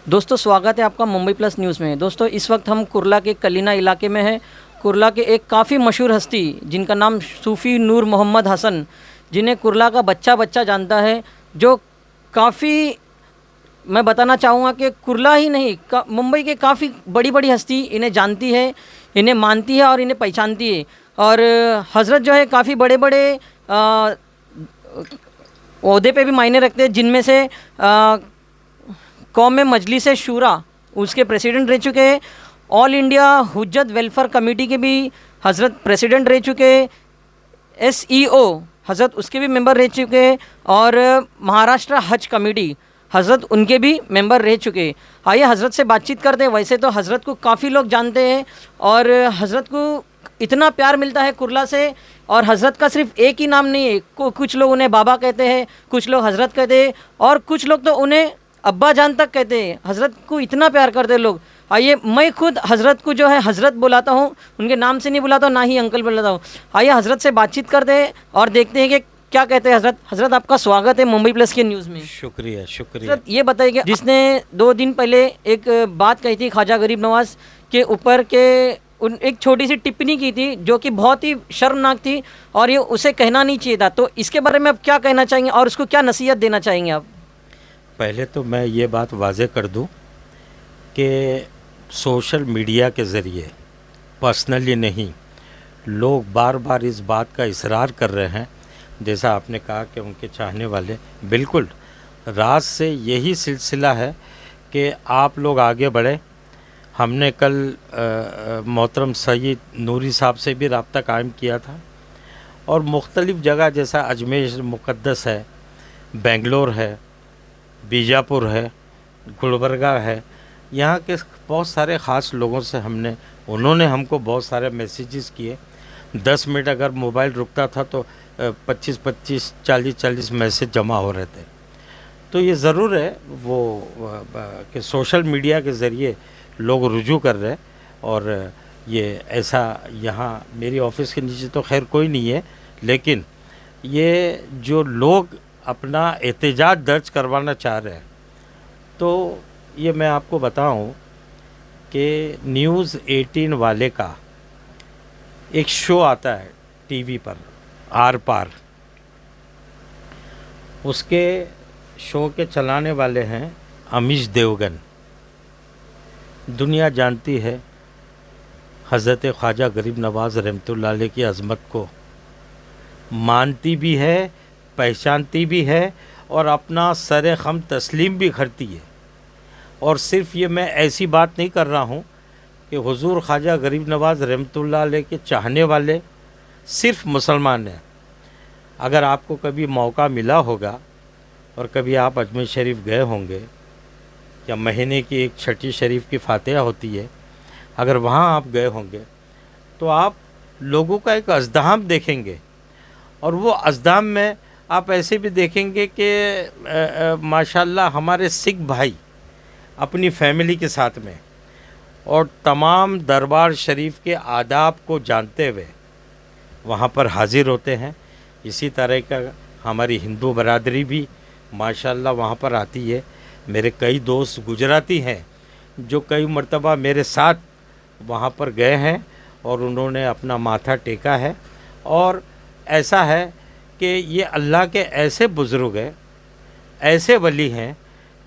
दोस्तों स्वागत है आपका मुंबई प्लस न्यूज़ में। दोस्तों इस वक्त हम कुर्ला के कलीना इलाके में हैं। कुर्ला के एक काफ़ी मशहूर हस्ती जिनका नाम सूफ़ी नूर मोहम्मद हसन, जिन्हें कुर्ला का बच्चा बच्चा जानता है, जो काफ़ी मैं बताना चाहूँगा कि कुर्ला ही नहीं मुंबई के काफ़ी बड़ी बड़ी हस्ती इन्हें जानती है, इन्हें मानती है और इन्हें पहचानती है। और हज़रत जो है काफ़ी बड़े बड़े ओहदे पे भी मायने रखते हैं, जिनमें से कौम में मजलिस शूरा उसके प्रेसिडेंट रह चुके हैं। ऑल इंडिया हुज्जत वेलफेयर कमेटी के भी हज़रत प्रेसिडेंट रह चुके हैं। SEO हज़रत उसके भी मेंबर रह चुके हैं। और महाराष्ट्र हज कमेटी हज़रत उनके भी मेंबर रह चुके हैं। आइए हज़रत से बातचीत करते हैं। वैसे तो हज़रत को काफ़ी लोग जानते हैं और हज़रत को इतना प्यार मिलता है कुर्ला से। और हज़रत का सिर्फ एक ही नाम नहीं है, कुछ लोग उन्हें बाबा कहते हैं, कुछ लोग हज़रत कहते हैं और कुछ लोग तो उन्हें अब्बा जान तक कहते हैं। हज़रत को इतना प्यार करते हैं लोग। आइए मैं खुद हज़रत को जो है हज़रत बुलाता हूँ, उनके नाम से नहीं बुलाता हूँ, ना ही अंकल बुलाता हूँ। आइए हज़रत से बातचीत करते हैं और देखते हैं कि क्या कहते हैं हज़रत। हज़रत आपका स्वागत है मुंबई प्लस के न्यूज़ में। शुक्रिया शुक्रिया। हज़रत ये बताइए कि जिसने 2 दिन पहले एक बात कही थी ख्वाजा गरीब नवाज़ के ऊपर के एक छोटी सी टिप्पणी की थी जो कि बहुत ही शर्मनाक थी और ये उसे कहना नहीं चाहिए था, तो इसके बारे में आप क्या कहना चाहेंगे और उसको क्या नसीहत देना चाहेंगे आप? पहले तो मैं ये बात वाज़े कर दूं कि सोशल मीडिया के ज़रिए पर्सनली नहीं, लोग बार बार इस बात का इसरार कर रहे हैं, जैसा आपने कहा कि उनके चाहने वाले, बिल्कुल राज से यही सिलसिला है कि आप लोग आगे बढ़े। हमने कल मोहतरम सईद नूरी साहब से भी रब्ता कायम किया था और मुख्तलिफ़ जगह जैसा अजमेर मुक़द्दस है, बेंगलोर है, बीजापुर है, गुलबर्गा है, यहाँ के बहुत सारे ख़ास लोगों से उन्होंने हमको बहुत सारे मैसेजेस किए। 10 मिनट अगर मोबाइल रुकता था तो 25-25 40-40 मैसेज जमा हो रहे थे। तो ये ज़रूर है वो कि सोशल मीडिया के ज़रिए लोग रुजू कर रहे हैं। और ये ऐसा यहाँ मेरी ऑफ़िस के नीचे तो खैर कोई नहीं है, लेकिन ये जो लोग अपना एहतजाज दर्ज करवाना चाह रहे हैं, तो ये मैं आपको बताऊं कि न्यूज़ 18 वाले का एक शो आता है टीवी पर, आर पार। उसके शो के चलाने वाले हैं अमीश देवगन। दुनिया जानती है हज़रत ख्वाजा गरीब नवाज़ रहमतुल्लाह अलैह की अज़मत को, मानती भी है, पहचानती भी है और अपना सर खम तस्लीम भी करती है। और सिर्फ़ ये मैं ऐसी बात नहीं कर रहा हूँ कि हुज़ूर ख्वाजा गरीब नवाज़ रहमतुल्लाह अलैह के चाहने वाले सिर्फ़ मुसलमान हैं। अगर आपको कभी मौका मिला होगा और कभी आप अजमेर शरीफ गए होंगे, या महीने की एक छठी शरीफ की फातिहा होती है, अगर वहाँ आप गए होंगे तो आप लोगों का एक अज़्दाम देखेंगे। और वो अज़्दाम में आप ऐसे भी देखेंगे कि माशाल्लाह हमारे सिख भाई अपनी फैमिली के साथ में और तमाम दरबार शरीफ के आदाब को जानते हुए वहाँ पर हाज़िर होते हैं। इसी तरह का हमारी हिंदू बरादरी भी माशाल्लाह वहाँ पर आती है। मेरे कई दोस्त गुजराती हैं जो कई मर्तबा मेरे साथ वहाँ पर गए हैं और उन्होंने अपना माथा टेका है। और ऐसा है कि ये अल्लाह के ऐसे बुज़ुर्ग हैं, ऐसे वली हैं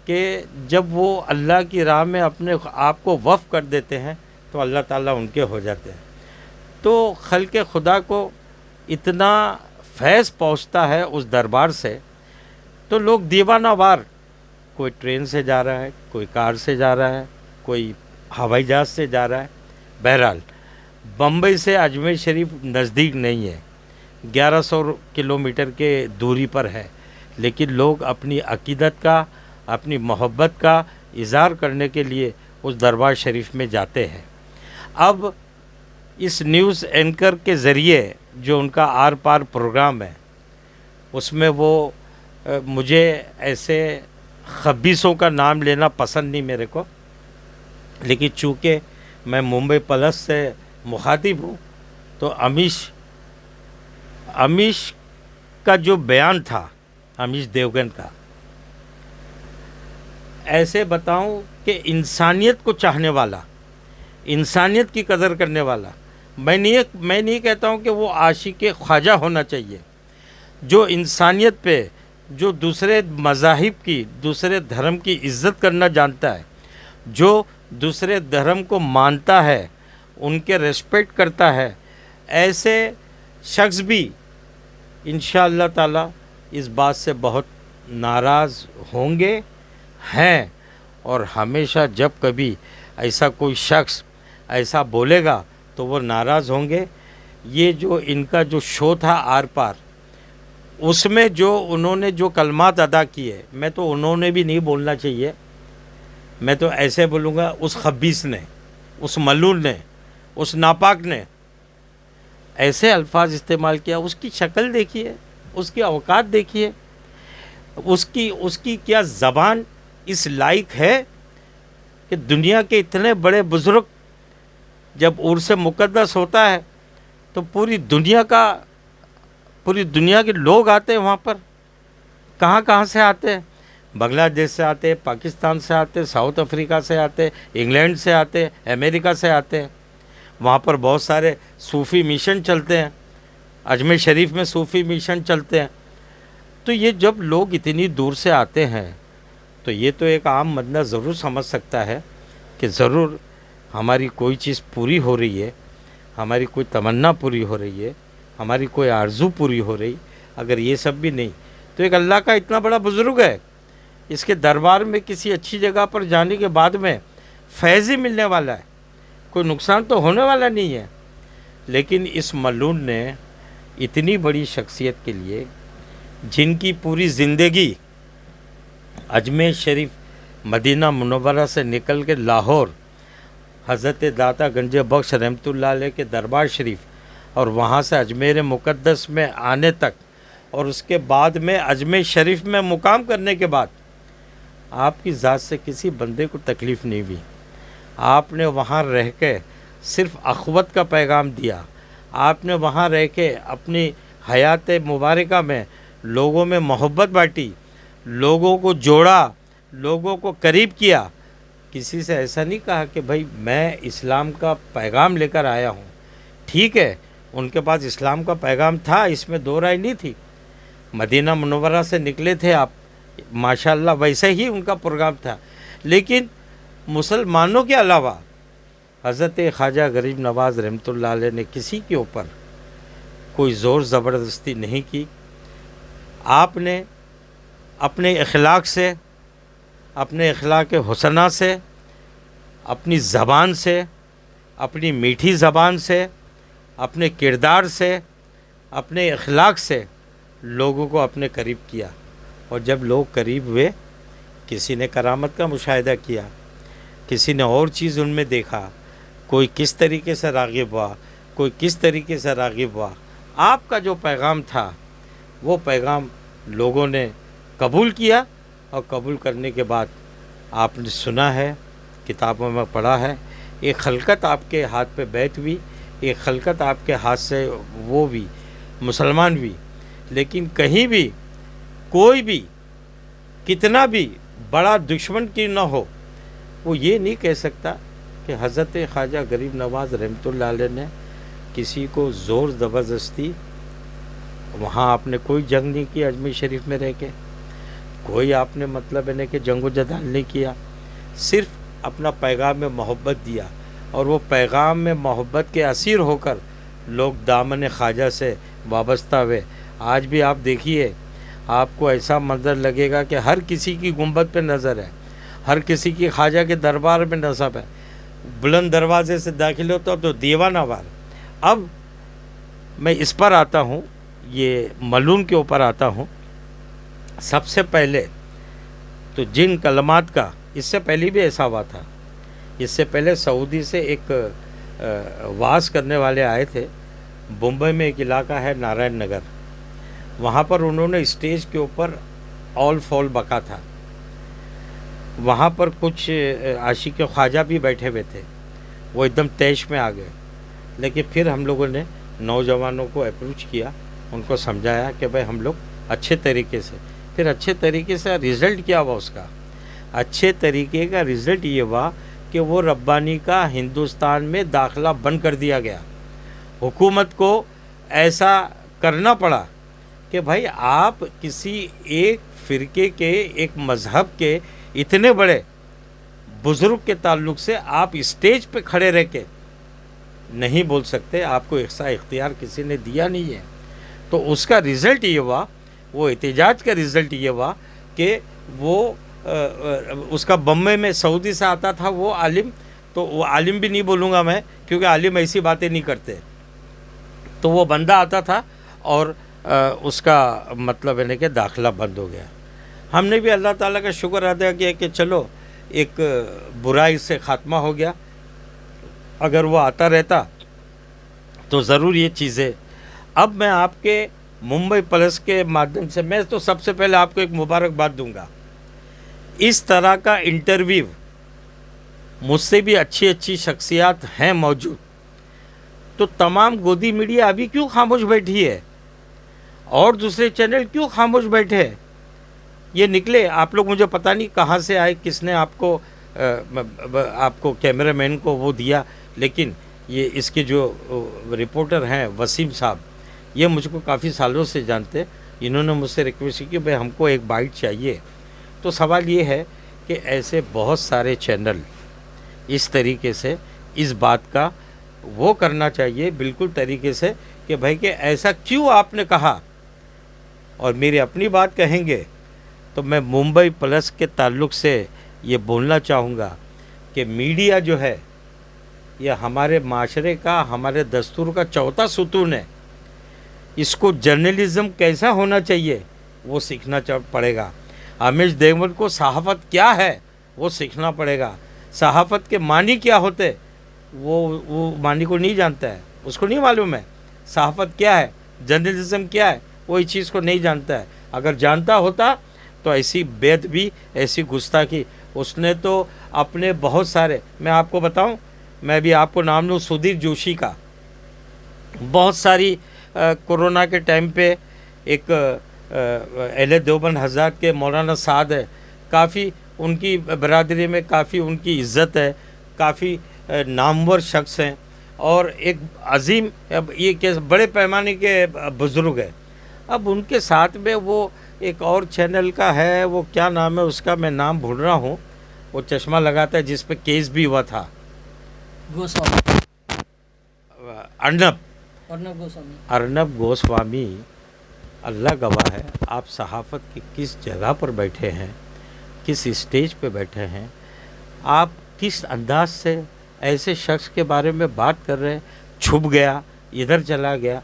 कि जब वो अल्लाह की राह में अपने आप को वफ़ कर देते हैं तो अल्लाह ताला उनके हो जाते हैं। तो खल्क़े खुदा को इतना फैज़ पहुँचता है उस दरबार से, तो लोग दीवाना वार, कोई ट्रेन से जा रहा है, कोई कार से जा रहा है, कोई हवाई जहाज़ से जा रहा है। बहरहाल बम्बई से अजमेर शरीफ नज़दीक नहीं है, 1100 किलोमीटर के दूरी पर है, लेकिन लोग अपनी अक़ीदत का, अपनी मोहब्बत का इज़हार करने के लिए उस दरबार शरीफ में जाते हैं। अब इस न्यूज़ एंकर के ज़रिए जो उनका आर पार प्रोग्राम है, उसमें वो मुझे ऐसे खबीसों का नाम लेना पसंद नहीं मेरे को, लेकिन चूँकि मैं मुंबई प्लस से मुखातिब हूँ, तो अमीश का जो बयान था, अमीश देवगन का, ایسے بتاؤں کہ انسانیت کو چاہنے والا، انسانیت کی قدر کرنے والا، میں نہیں کہتا ہوں کہ وہ عاشق خواجہ ہونا چاہیے، جو انسانیت پہ، جو دوسرے مذاہب کی، دوسرے دھرم کی عزت کرنا جانتا ہے، جو دوسرے دھرم کو مانتا ہے، ان کے ریسپیکٹ کرتا ہے، ایسے شخص بھی انشاءاللہ تعالی اس بات سے بہت ناراض ہوں گے، ہیں، اور ہمیشہ جب کبھی ایسا کوئی شخص ایسا بولے گا تو وہ ناراض ہوں گے۔ یہ جو ان کا جو شو تھا آر پار، اس میں جو انہوں نے جو کلمات ادا کیے، میں تو انہوں نے بھی نہیں بولنا چاہیے، میں تو ایسے بولوں گا اس خبیث نے، اس ملعون نے، اس ناپاک نے ایسے الفاظ استعمال کیا۔ اس کی شکل دیکھیے، اس کی اوقات دیکھیے، اس کی کیا زبان اس لائق ہے کہ دنیا کے اتنے بڑے بزرگ جب عرس مقدس ہوتا ہے تو پوری دنیا کے لوگ آتے ہیں وہاں پر۔ کہاں سے آتے ہیں؟ بنگلہ دیش سے آتے، پاکستان سے آتے، ساؤتھ افریقہ سے آتے، انگلینڈ سے آتے، امریکہ سے آتے ہیں۔ وہاں پر بہت سارے صوفی مشن چلتے ہیں، اجمیر شریف میں صوفی مشن چلتے ہیں۔ تو یہ جب لوگ اتنی دور سے آتے ہیں تو یہ تو ایک عام بندہ ضرور سمجھ سکتا ہے کہ ضرور ہماری کوئی چیز پوری ہو رہی ہے، ہماری کوئی تمنا پوری ہو رہی ہے، ہماری کوئی آرزو پوری ہو رہی۔ اگر یہ سب بھی نہیں تو ایک اللہ کا اتنا بڑا بزرگ ہے، اس کے دربار میں کسی اچھی جگہ پر جانے کے بعد میں فیض ہی ملنے والا ہے، کوئی نقصان تو ہونے والا نہیں ہے۔ لیکن اس ملعون نے اتنی بڑی شخصیت کے لیے، جن کی پوری زندگی اجمیر شریف مدینہ منورہ سے نکل کے لاہور حضرت داتا گنج بخش رحمۃ اللہ علیہ کے دربار شریف اور وہاں سے اجمیر مقدس میں آنے تک، اور اس کے بعد میں اجمیر شریف میں مقام کرنے کے بعد آپ کی ذات سے کسی بندے کو تکلیف نہیں ہوئی۔ آپ نے وہاں رہ کے صرف اخوت کا پیغام دیا، آپ نے وہاں رہ کے اپنی حیات مبارکہ میں لوگوں میں محبت بانٹی، لوگوں کو جوڑا، لوگوں کو قریب کیا۔ کسی سے ایسا نہیں کہا کہ بھائی میں اسلام کا پیغام لے کر آیا ہوں۔ ٹھیک ہے، ان کے پاس اسلام کا پیغام تھا، اس میں دو رائے نہیں تھی، مدینہ منورہ سے نکلے تھے آپ، ماشاءاللہ ویسے ہی ان کا پروگرام تھا، لیکن مسلمانوں کے علاوہ حضرت خواجہ غریب نواز رحمۃ اللہ علیہ نے کسی کے اوپر کوئی زور زبردستی نہیں کی۔ آپ نے اپنے اخلاق سے، اپنے اخلاق حسنہ سے، اپنی زبان سے، اپنی میٹھی زبان سے، اپنے کردار سے، اپنے اخلاق سے لوگوں کو اپنے قریب کیا، اور جب لوگ قریب ہوئے، کسی نے کرامت کا مشاہدہ کیا، کسی نے اور چیز ان میں دیکھا، کوئی کس طریقے سے راغب ہوا، کوئی کس طریقے سے راغب ہوا۔ آپ کا جو پیغام تھا وہ پیغام لوگوں نے قبول کیا، اور قبول کرنے کے بعد آپ نے سنا ہے، کتابوں میں پڑھا ہے، ایک خلقت آپ کے ہاتھ پہ بیت ہوئی، ایک خلقت آپ کے ہاتھ سے وہ بھی مسلمان بھی، لیکن کہیں بھی کوئی بھی کتنا بھی بڑا دشمن کی نہ ہو، وہ یہ نہیں کہہ سکتا کہ حضرت خواجہ غریب نواز رحمۃ اللہ علیہ نے کسی کو زور زبردستی، وہاں آپ نے کوئی جنگ نہیں کی اجمیر شریف میں رہ کے، کوئی آپ نے مطلب ہے کہ جنگ و جدال نہیں کیا، صرف اپنا پیغام میں محبت دیا، اور وہ پیغام میں محبت کے اسیر ہو کر لوگ دامن خواجہ سے وابستہ ہوئے۔ آج بھی آپ دیکھیے، آپ کو ایسا منظر لگے گا کہ ہر کسی کی گنبد پہ نظر ہے، ہر کسی کی خواجہ کے دربار میں نصب ہے، بلند دروازے سے داخل ہوتا تو دیوانہ وار۔ اب میں اس پر آتا ہوں، یہ ملعون کے اوپر آتا ہوں۔ سب سے پہلے تو جن کلمات کا، اس سے پہلے بھی ایسا ہوا تھا، اس سے پہلے سعودی سے ایک واز کرنے والے آئے تھے، بمبئی میں ایک علاقہ ہے نارائن نگر، وہاں پر انہوں نے اسٹیج کے اوپر آل فال بکا تھا، وہاں پر کچھ عاشق خواجہ بھی بیٹھے ہوئے تھے، وہ ایک دم تیش میں آ گئے، لیکن پھر ہم لوگوں نے نوجوانوں کو اپروچ کیا، ان کو سمجھایا کہ بھائی ہم لوگ اچھے طریقے سے، پھر اچھے طریقے سے رزلٹ کیا ہوا اس کا، अच्छे तरीके का रिज़ल्ट ये हुआ कि वो रब्बानी का हिंदुस्तान में दाखिला बंद कर दिया गया। हुकूमत को ऐसा करना पड़ा कि भाई आप किसी एक फ़िरके के, एक मज़हब के इतने बड़े बुज़ुर्ग के ताल्लुक़ से आप स्टेज पे खड़े रह के नहीं बोल सकते, आपको ऐसा इख्तियार किसी ने दिया नहीं है। तो उसका रिज़ल्ट ये हुआ, वो एहतजाज का रिज़ल्ट ये हुआ कि वो उसका बम्बे में सऊदी से आता था वो आलिम, तो वो आलिम भी नहीं बोलूँगा मैं क्योंकि आलिम ऐसी बातें नहीं करते। तो वो बंदा आता था और उसका मतलब है कि दाखिला बंद हो गया। हमने भी अल्लाह ताला का शुक्र अदा किया कि चलो एक बुराई से ख़ात्मा हो गया। अगर वो आता रहता तो ज़रूर ये चीज़ें। अब मैं आपके मुंबई प्लस के माध्यम से मैं तो सबसे पहले आपको एक मुबारकबाद दूंगा। इस तरह का इंटरव्यू मुझसे भी अच्छी अच्छी शख्सियात हैं मौजूद, तो तमाम गोदी मीडिया अभी क्यों खामोश बैठी है और दूसरे चैनल क्यों खामोश बैठे हैं? ये निकले, आप लोग मुझे पता नहीं कहाँ से आए, किसने आपको कैमरामैन को वो दिया, लेकिन ये इसके जो रिपोर्टर हैं वसीम साहब, ये मुझको काफ़ी सालों से जानते। इन्होंने मुझसे रिक्वेस्ट की कि भाई हमको एक बाइट चाहिए। तो सवाल ये है कि ऐसे बहुत सारे चैनल इस तरीके से इस बात का वो करना चाहिए बिल्कुल तरीके से कि भाई कि ऐसा क्यों आपने कहा। और मेरी अपनी बात कहेंगे तो मैं मुंबई प्लस के ताल्लुक़ से ये बोलना चाहूँगा कि मीडिया जो है ये हमारे माशरे का, हमारे दस्तूर का चौथा सुतून है। इसको जर्नलिज़्म कैसा होना चाहिए वो सीखना पड़ेगा। अमीश देवगन को सहाफ़त क्या है वो सीखना पड़ेगा। सहाफ़त के मानी क्या होते वो मानी को नहीं जानता है, उसको नहीं मालूम है सहाफ़त क्या है, जर्नलिज़्म क्या है, वो इस चीज़ को नहीं जानता है। अगर जानता होता तो ऐसी बेअदबी, ऐसी गुस्ताखी उसने तो अपने बहुत सारे, मैं आपको बताऊं, मैं भी आपको नाम लूँ सुधीर जोशी का, बहुत सारी कोरोना के टाइम पे एक अहले देवबंद हज़रात के मौलाना साद है, काफ़ी उनकी बरादरी में काफ़ी उनकी इज़्ज़त है, काफ़ी नामवर शख्स हैं और एक अजीम, अब ये कैसे बड़े पैमाने के बुज़ुर्ग हैं। अब उनके साथ में वो एक और चैनल का है, वो क्या नाम है उसका, मैं नाम भूल रहा हूँ, वो चश्मा लगाता है जिस पे केस भी हुआ था, अर्नब गोस्वामी। अल्लाह गवाह है, आप सहाफ़त की किस जगह पर बैठे हैं, किस स्टेज पे बैठे हैं, आप किस अंदाज से ऐसे शख्स के बारे में बात कर रहे हैं। छुप गया, इधर चला गया,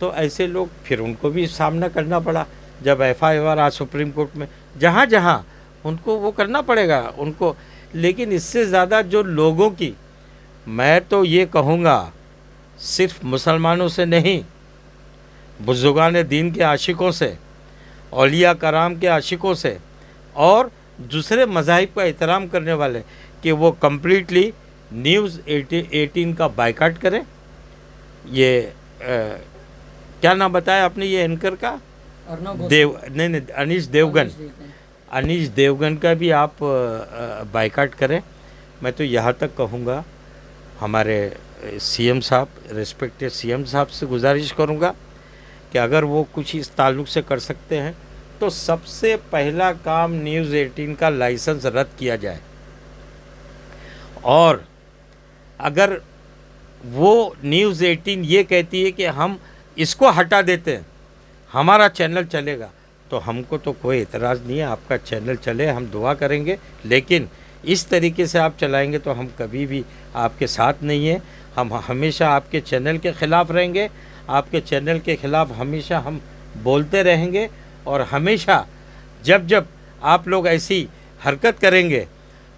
तो ऐसे लोग फिर उनको भी सामना करना पड़ा जब FIR आज सुप्रीम कोर्ट में, जहाँ जहाँ उनको वो करना पड़ेगा उनको। लेकिन इससे ज़्यादा जो लोगों की, मैं तो ये कहूँगा सिर्फ मुसलमानों से नहीं, बुज़ुर्गान दीन के आशिकों से, औलिया कराम के आशिकों से और दूसरे मज़ाहिब का एहतराम करने वाले, कि वो कम्प्लीटली न्यूज़ 18 का बायकाट करें। ये क्या नाम बताया आपने ये एंकर का? नहीं, अनीश देवगन का भी आप बायकाट करें। मैं तो यहाँ तक कहूँगा, हमारे CM साहब, रेस्पेक्टेड CM साहब से गुजारिश करूँगा कि अगर वो कुछ इस ताल्लुक़ से कर सकते हैं तो सबसे पहला काम न्यूज़ 18 का लाइसेंस रद्द किया जाए। और अगर वो न्यूज़ 18 ये कहती है कि हम इसको हटा देते हैं, हमारा चैनल चलेगा, तो हमको तो कोई एतराज़ नहीं है, आपका चैनल चले, हम दुआ करेंगे। लेकिन इस तरीके से आप चलाएंगे तो हम कभी भी आपके साथ नहीं हैं। हम हमेशा आपके चैनल के ख़िलाफ़ रहेंगे, आपके चैनल के ख़िलाफ़ हमेशा हम बोलते रहेंगे। और हमेशा जब जब आप लोग ऐसी हरकत करेंगे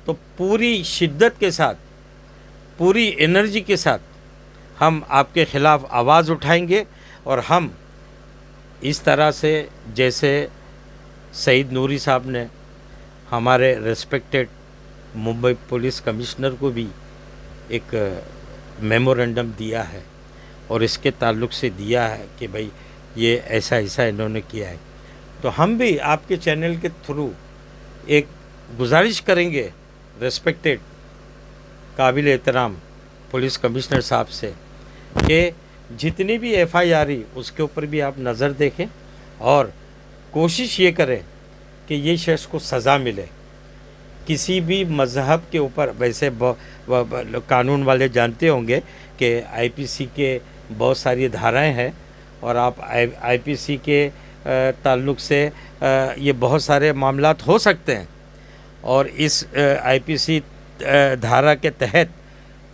तो पूरी शिद्दत के साथ, पूरी एनर्जी के साथ हम आपके ख़िलाफ़ आवाज़ उठाएंगे। और हम इस तरह से, जैसे सईद नूरी साहब ने हमारे रेस्पेक्टेड मुंबई पुलिस कमिश्नर को भी एक मेमोरेंडम दिया है और इसके ताल्लुक़ से दिया है कि भाई ये ऐसा ऐसा इन्होंने किया है, तो हम भी आपके चैनल के थ्रू एक गुजारिश करेंगे रेस्पेक्टेड काबिल एहतराम पुलिस कमिश्नर साहब से कि जितनी भी FIR उसके ऊपर भी आप नज़र देखें और कोशिश ये करें कि ये शख्स को सज़ा मिले। किसी भी मज़हब के ऊपर, वैसे कानून वाले जानते होंगे कि IPC के बहुत सारी धाराएं हैं और आप IPC के ताल्लुक़ से ये बहुत सारे मामलात हो सकते हैं। और इस IPC धारा के तहत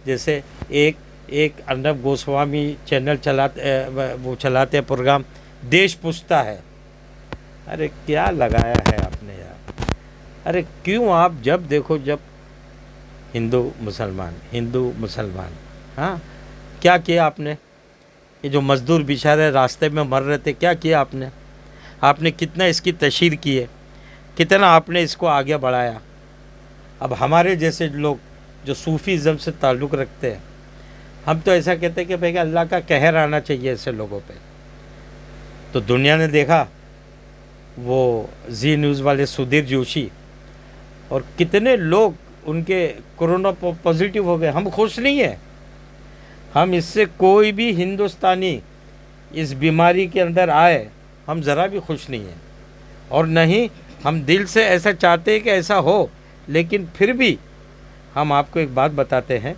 जैसे एक अर्नब गोस्वामी चैनल चलाते प्रोग्राम देश पूछता है। अरे क्या लगाया है आपने यार? अरे क्यों आप जब देखो जब हिंदू मुसलमान, हाँ क्या किया आपने? ये जो मज़दूर बेचारे रास्ते में मर रहे थे, क्या किया आपने? आपने कितना इसकी तशहीर की है, कितना आपने इसको आगे बढ़ाया। अब हमारे जैसे लोग जो सूफ़ीज़म से ताल्लुक़ रखते हैं, हम तो ऐसा कहते हैं कि भाई अल्लाह का कहर आना चाहिए ऐसे लोगों पे। तो दुनिया ने देखा वो जी न्यूज़ वाले सुधीर जोशी और कितने लोग उनके कोरोना पॉजिटिव हो गए। हम खुश नहीं हैं, हम इससे कोई भी हिंदुस्तानी इस बीमारी के अंदर आए हम ज़रा भी खुश नहीं हैं और नहीं हम दिल से ऐसा चाहते हैं कि ऐसा हो। लेकिन फिर भी हम आपको एक बात बताते हैं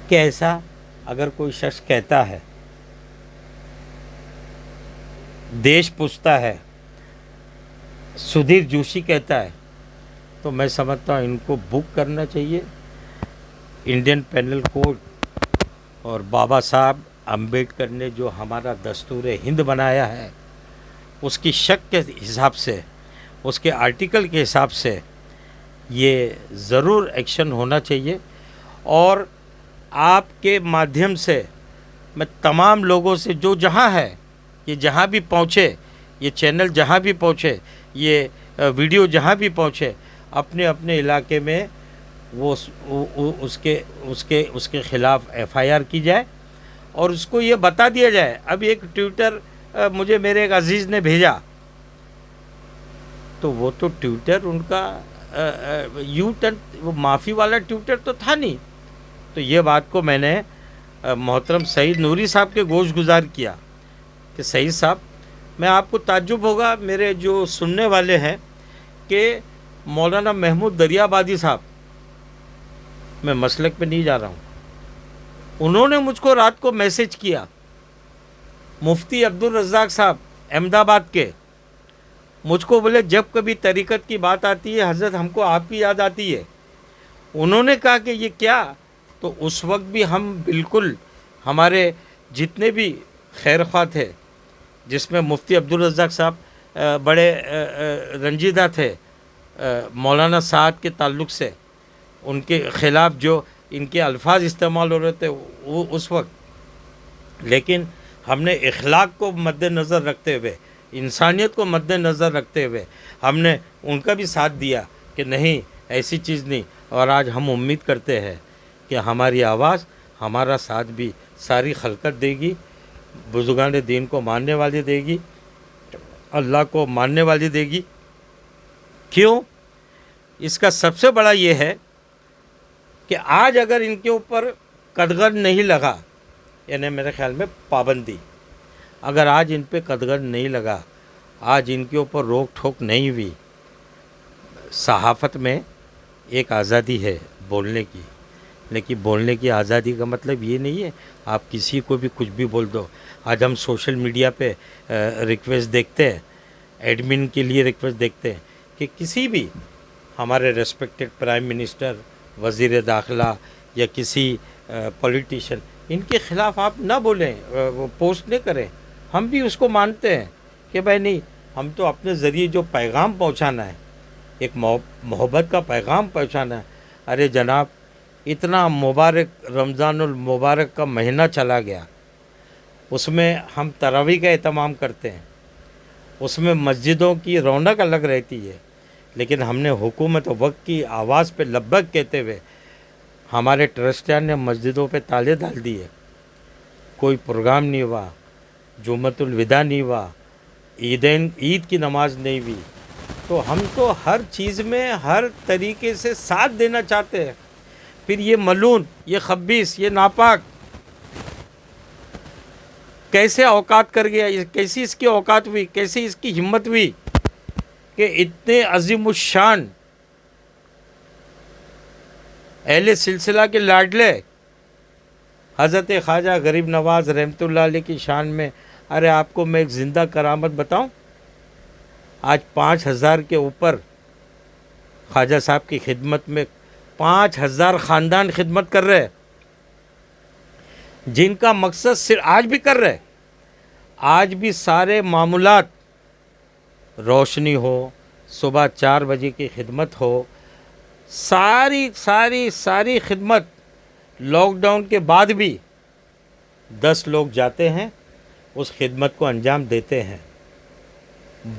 कि ऐसा अगर कोई शख्स कहता है, देश पूछता है, सुधीर जोशी कहता है, तो मैं समझता हूँ इनको बुक करना चाहिए। इंडियन पेनल कोड और बाबा साहब अम्बेडकर ने जो हमारा दस्तूर हिंद बनाया है उसकी शक के हिसाब से, उसके आर्टिकल के हिसाब से ये ज़रूर एक्शन होना चाहिए। और आपके माध्यम से मैं तमाम लोगों से जो जहाँ है, ये जहाँ भी पहुँचे, ये चैनल जहाँ भी पहुँचे, ये वीडियो जहाँ भी पहुँचे, अपने अपने इलाके में वो उसके ख़िलाफ़ FIR की जाए और उसको ये बता दिया जाए। अब एक ट्विटर मुझे मेरे एक अजीज़ ने भेजा, तो वो तो ट्विटर उनका U-turn वो माफ़ी वाला ट्विटर तो था नहीं। तो ये बात को मैंने मोहतरम सईद नूरी साहब के गोश गुजार किया कि सईद साहब, मैं आपको ताज्जुब होगा मेरे जो सुनने वाले हैं कि मौलाना महमूद दरियाबादी साहब, मैं मसलक पे नहीं जा रहा हूँ, उन्होंने मुझको रात को मैसेज किया। मुफ्ती अब्दुल रज़्ज़ाक साहब अहमदाबाद के मुझको बोले जब कभी तरीक़त की बात आती है हज़रत हमको आपकी याद आती है। उन्होंने कहा कि ये क्या? तो उस वक्त भी हम बिल्कुल हमारे जितने भी खैर ख्वाह थे, जिसमें मुफ्ती अब्दुल रज़्ज़ाक साहब बड़े रंजीदा थे मौलाना साहब के ताल्लुक़ से, उनके ख़िलाफ़ जो इनके अल्फाज इस्तेमाल हो रहे थे वो उस वक्त, लेकिन हमने इखलाक को मद्देनज़र रखते हुए, इंसानियत को मद्देनज़र रखते हुए हमने उनका भी साथ दिया कि नहीं ऐसी चीज़ नहीं। और आज हम उम्मीद करते हैं कि हमारी आवाज़, हमारा साथ भी सारी खलकत देगी, बुज़ुर्गान दीन को मानने वाली देगी, अल्लाह को मानने वाली देगी। क्यों? इसका सबसे बड़ा ये है कि आज अगर इनके ऊपर कदगर नहीं लगा, यानी मेरे ख़्याल में पाबंदी, अगर आज इन पे कदगर नहीं लगा, आज इनके ऊपर रोक ठोक नहीं हुई, सहाफ़त में एक आज़ादी है बोलने की, लेकिन बोलने की आज़ादी का मतलब ये नहीं है आप किसी को भी कुछ भी बोल दो। आज हम सोशल मीडिया पे रिक्वेस्ट देखते हैं, एडमिन के लिए रिक्वेस्ट देखते हैं कि किसी भी हमारे रेस्पेक्टेड प्राइम मिनिस्टर, वज़ीर दाखिला या किसी पॉलिटिशियन, इनके ख़िलाफ़ आप ना बोलें, वो पोस्ट नहीं करें। हम भी उसको मानते हैं कि भाई नहीं, हम तो अपने ज़रिए जो पैगाम पहुंचाना है, एक मोहब्बत का पैगाम पहुंचाना है। अरे जनाब, इतना मुबारक रमज़ानुल मुबारक का महीना चला गया, उसमें हम तरावी का एहतमाम करते हैं, उसमें मस्जिदों की रौनक अलग रहती है, लेकिन हमने हुकूमत वक्त की आवाज़ पे लब्बैक कहते हुए हमारे ट्रस्टियान ने मस्जिदों पे ताले डाल दिए, कोई प्रोग्राम नहीं हुआ, जुम्मतुल विदा नहीं हुआ, ईद की नमाज नहीं हुई, تو ہم تو ہر چیز میں ہر طریقے سے ساتھ دینا چاہتے ہیں. پھر یہ ملون، یہ خبیث، یہ ناپاک کیسے اوقات کر گیا، کیسی اس کی اوقات ہوئی، کیسی اس کی ہمت ہوئی کہ اتنے عظیم الشان اہل سلسلہ کے لاڈلے حضرت خواجہ غریب نواز رحمۃ اللہ علیہ کی شان میں. ارے آپ کو میں ایک زندہ کرامت بتاؤں، آج 5000 کے اوپر خواجہ صاحب کی خدمت میں 5000 خاندان خدمت کر رہے، جن کا مقصد صرف آج بھی کر رہے، آج بھی سارے معمولات، روشنی ہو، صبح 4 بجے کی خدمت ہو، ساری خدمت لاک ڈاؤن کے بعد بھی 10 لوگ جاتے ہیں، اس خدمت کو انجام دیتے ہیں،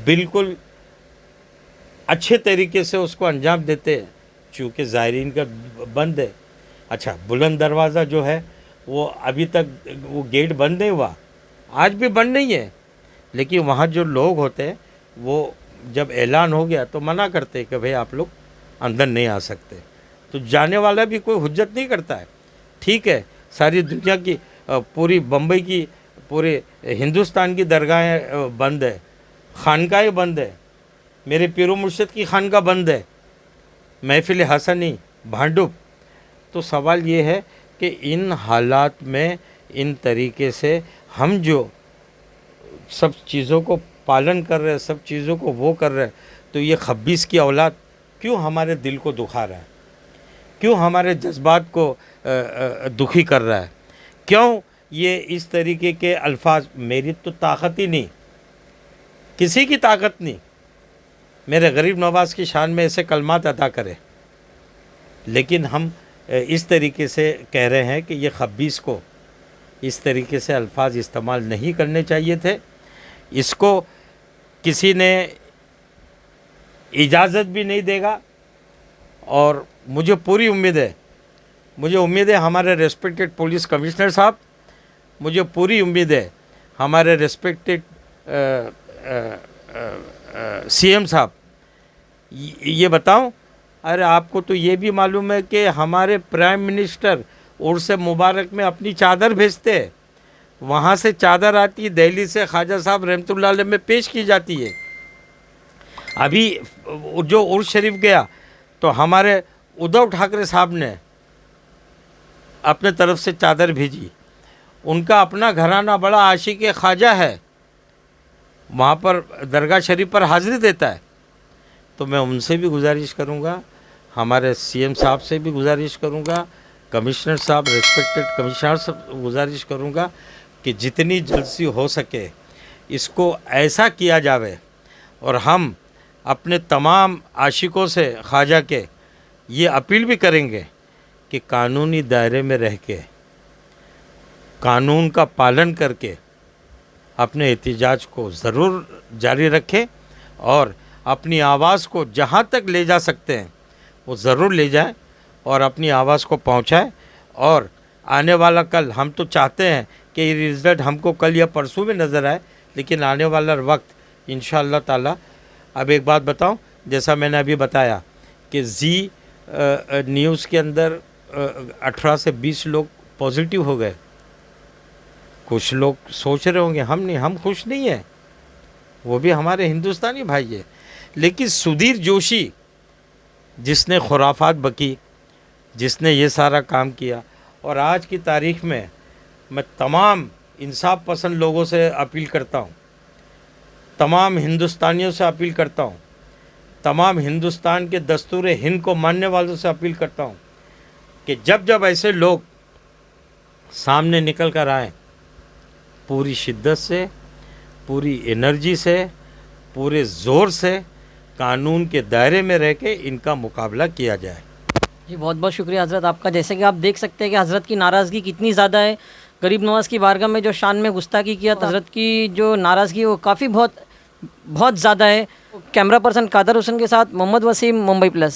بالکل اچھے طریقے سے اس کو انجام دیتے ہیں، چونکہ زائرین کا بند ہے. اچھا، بلند دروازہ جو ہے وہ ابھی تک وہ گیٹ بند نہیں ہوا، آج بھی بند نہیں ہے، لیکن وہاں جو لوگ ہوتے ہیں وہ جب اعلان ہو گیا تو منع کرتے کہ بھئی آپ لوگ اندر نہیں آ سکتے. تو جانے والا بھی کوئی حجت نہیں کرتا ہے. ٹھیک ہے، ساری دنیا کی پوری بمبئی کی، پورے ہندوستان کی درگاہیں بند ہے، خانقاہیں بند ہے، میرے پیر و مرشد کی خانقاہ بند ہے، محفل حسنی، بھانڈوپ. تو سوال یہ ہے کہ ان حالات میں ان طریقے سے ہم جو سب چیزوں کو پالن کر رہے ہیں، سب چیزوں کو وہ کر رہے ہیں، تو یہ خبیث کی اولاد کیوں ہمارے دل کو دکھا رہا ہے، کیوں ہمارے جذبات کو دکھی کر رہا ہے، کیوں یہ اس طریقے کے الفاظ. میری تو طاقت ہی نہیں، کسی کی طاقت نہیں میرے غریب نواز کی شان میں ایسے کلمات ادا کرے، لیکن ہم اس طریقے سے کہہ رہے ہیں کہ یہ خبیث کو اس طریقے سے الفاظ استعمال نہیں کرنے چاہیے تھے. اس کو کسی نے اجازت بھی نہیں دے گا، اور مجھے پوری امید ہے ہمارے ریسپیکٹڈ پولیس کمشنر صاحب، مجھے پوری امید ہے ہمارے ریسپیکٹڈ سی ایم صاحب. یہ بتاؤں، ارے آپ کو تو یہ بھی معلوم ہے کہ ہمارے پرائم منسٹر عرس مبارک میں اپنی چادر بھیجتے ہیں، وہاں سے چادر آتی ہے، دہلی سے خواجہ صاحب رحمۃ اللہ علیہ میں پیش کی جاتی ہے. ابھی جو عرس شریف گیا تو ہمارے ادھو ٹھاکرے صاحب نے اپنے طرف سے چادر بھیجی. ان کا اپنا گھرانہ بڑا عاشق خواجہ ہے، وہاں پر درگاہ شریف پر حاضری دیتا ہے. تو میں ان سے بھی گزارش کروں گا، ہمارے سی ایم صاحب سے بھی گزارش کروں گا، کمشنر صاحب، ریسپیکٹڈ کمشنر صاحب گزارش کروں گا کہ جتنی جلدی ہو سکے اس کو ایسا کیا جاوے. اور ہم اپنے تمام عاشقوں سے خواجہ کے یہ اپیل بھی کریں گے کہ قانونی دائرے میں رہ کے، قانون کا پالن کر کے اپنے احتجاج کو ضرور جاری رکھیں، اور اپنی آواز کو جہاں تک لے جا سکتے ہیں وہ ضرور لے جائیں اور اپنی آواز کو پہنچائیں. اور آنے والا کل ہم تو چاہتے ہیں کہ یہ رزلٹ ہم کو کل یا پرسوں میں نظر آئے، لیکن آنے والا وقت انشاءاللہ تعالی. اب ایک بات بتاؤں، جیسا میں نے ابھی بتایا کہ زی نیوز کے اندر 18 سے 20 لوگ پازیٹیو ہو گئے. کچھ لوگ سوچ رہے ہوں گے ہم خوش نہیں ہیں، وہ بھی ہمارے ہندوستانی بھائی ہیں، لیکن سدھیر جوشی جس نے خرافات بکی، جس نے یہ سارا کام کیا، اور آج کی تاریخ میں تمام انصاف پسند لوگوں سے اپیل کرتا ہوں، تمام ہندوستانیوں سے اپیل کرتا ہوں، تمام ہندوستان کے دستور ہند کو ماننے والوں سے اپیل کرتا ہوں کہ جب ایسے لوگ سامنے نکل کر آئیں، پوری شدت سے، پوری انرجی سے، پورے زور سے قانون کے دائرے میں رہ کے ان کا مقابلہ کیا جائے. جی بہت بہت شکریہ حضرت آپ کا. جیسے کہ آپ دیکھ سکتے ہیں کہ حضرت کی ناراضگی کتنی زیادہ ہے، غریب نواز کی بارگاہ میں جو شان میں گستاخی کیا، حضرت کی جو ناراضگی وہ کافی بہت زیادہ ہے. کیمرہ پرسن قادر حسن کے ساتھ محمد وسیم، ممبئی پلس.